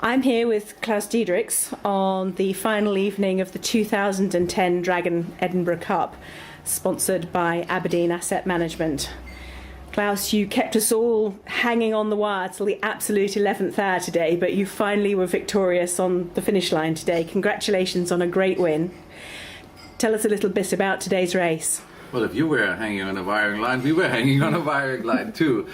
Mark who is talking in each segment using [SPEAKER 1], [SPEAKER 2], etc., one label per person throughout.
[SPEAKER 1] I'm here with Klaus Diederichs on the final evening of the 2010 Dragon Edinburgh Cup, sponsored by Aberdeen Asset Management. Klaus, you kept us all hanging on the wire till the absolute 11th hour today, but you finally were victorious on the finish line today. Congratulations on a great win. Tell us a little bit about today's race.
[SPEAKER 2] Well, if you were hanging on a wiring line, we were hanging on a wiring line too.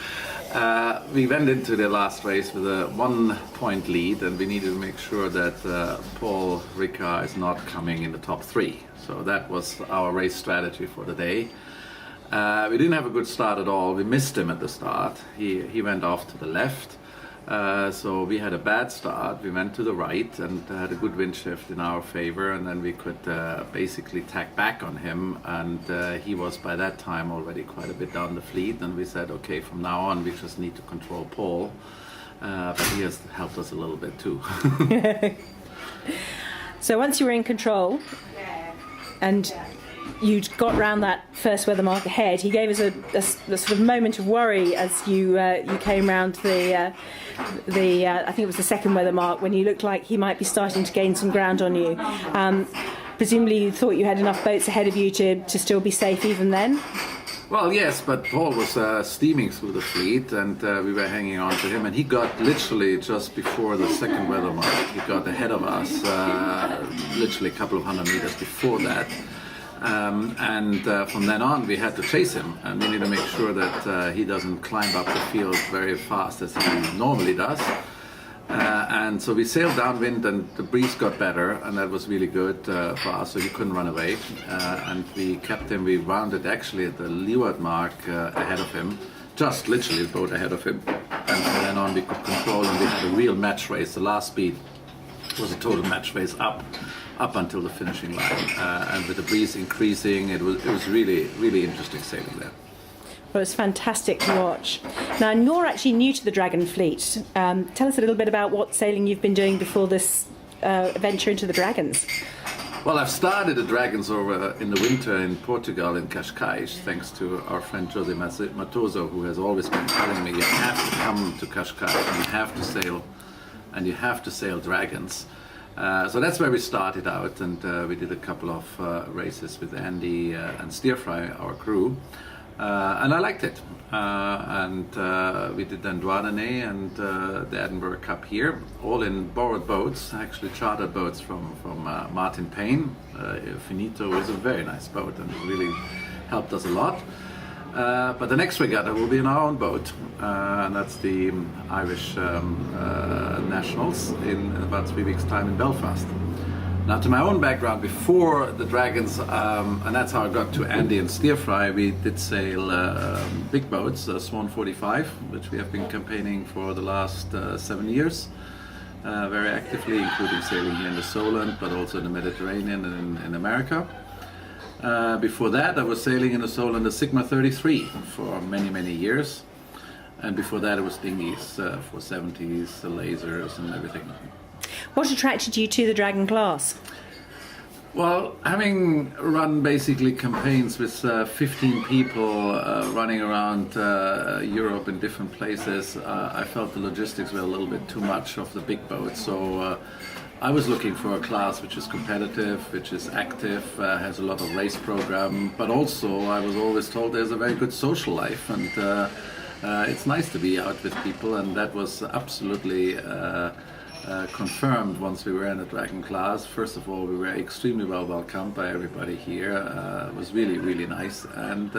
[SPEAKER 2] We went into the last race with a 1 point lead, and we needed to make sure that Paul Ricard is not coming in the top 3. So that was our race strategy for the day. We didn't have a good start at all. We missed him at the start. He went off to the left. So we had a bad start. We went to the right and had a good wind shift in our favor, and then we could basically tack back on him, and he was by that time already quite a bit down the fleet, and we said, okay, from now on we just need to control Paul, but he has helped us a little bit too.
[SPEAKER 1] So once you were in control and you'd got round that first weather mark ahead, he gave us a sort of moment of worry as you came round the I think it was the second weather mark, when you looked like he might be starting to gain some ground on you. Presumably you thought you had enough boats ahead of you to still be safe even then?
[SPEAKER 2] Well, yes, but Paul was steaming through the fleet, and we were hanging on to him, and he got literally just before the second weather mark, he got ahead of us, literally a couple of 100 meters before that. From then on we had to chase him, and we need to make sure that he doesn't climb up the field very fast as he normally does. And so we sailed downwind, and the breeze got better, and that was really good for us, so he couldn't run away. And we kept him, we rounded actually at the leeward mark ahead of him, just literally a boat ahead of him. And from then on we could control, and we had a real match race. The last speed was a total match race up until the finishing line, and with the breeze increasing, it was really interesting sailing there.
[SPEAKER 1] Well, it's fantastic to watch. Now, you're actually new to the Dragon fleet. Tell us a little bit about what sailing you've been doing before this venture into the Dragons.
[SPEAKER 2] Well, I've started the Dragons over in the winter in Portugal, in Cascais, thanks to our friend Jose Matoso, who has always been telling me, you have to come to Cascais, and you have to sail Dragons. So that's where we started out, and we did a couple of races with Andy and Steerfry, our crew, and I liked it. We did then Douarnenez and the Edinburgh Cup here, all in borrowed boats, actually chartered boats from Martin Payne. Finito was a very nice boat, and it really helped us a lot. But the next regatta will be in our own boat, and that's the Irish Nationals in about 3 weeks' time in Belfast. Now, to my own background, before the Dragons, and that's how I got to Andy and Steerfry, we did sail big boats, Swan 45, which we have been campaigning for the last 7 years, very actively, including sailing here in the Solent, but also in the Mediterranean and in America. Before that, I was sailing in the Solent the Sigma 33 for many years, and before that it was dinghies for 70s, lasers and everything.
[SPEAKER 1] What attracted you to the Dragon class?
[SPEAKER 2] Well, having run basically campaigns with 15 people running around Europe in different places, I felt the logistics were a little bit too much of the big boats. So I was looking for a class which is competitive, which is active, has a lot of race program, but also I was always told there's a very good social life, and it's nice to be out with people, and that was absolutely confirmed once we were in the Dragon class. First of all, we were extremely well welcomed by everybody here. It was really nice, and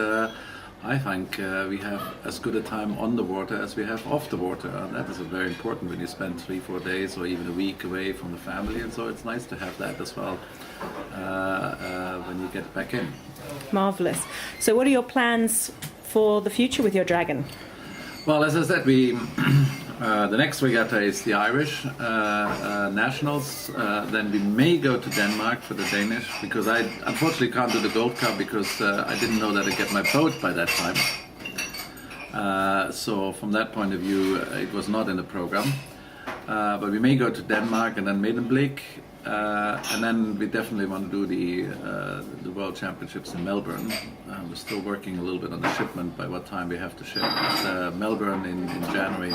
[SPEAKER 2] I think we have as good a time on the water as we have off the water, and that is very important when you spend 3-4 days or even a week away from the family, and so it's nice to have that as well when you get back in.
[SPEAKER 1] Marvellous. So what are your plans for the future with your Dragon?
[SPEAKER 2] Well, as I said, the next regatta is the Irish Nationals. Then we may go to Denmark for the Danish, because I unfortunately can't do the Gold Cup because I didn't know that I'd get my boat by that time. So from that point of view, it was not in the program. But we may go to Denmark and then Medemblik. And then we definitely want to do the World Championships in Melbourne. We're still working a little bit on the shipment, by what time we have to ship. But, Melbourne in January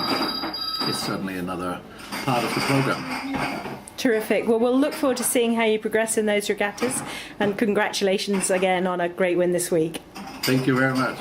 [SPEAKER 2] is certainly another part of the program.
[SPEAKER 1] Terrific. Well, we'll look forward to seeing how you progress in those regattas, and congratulations again on a great win this week.
[SPEAKER 2] Thank you very much.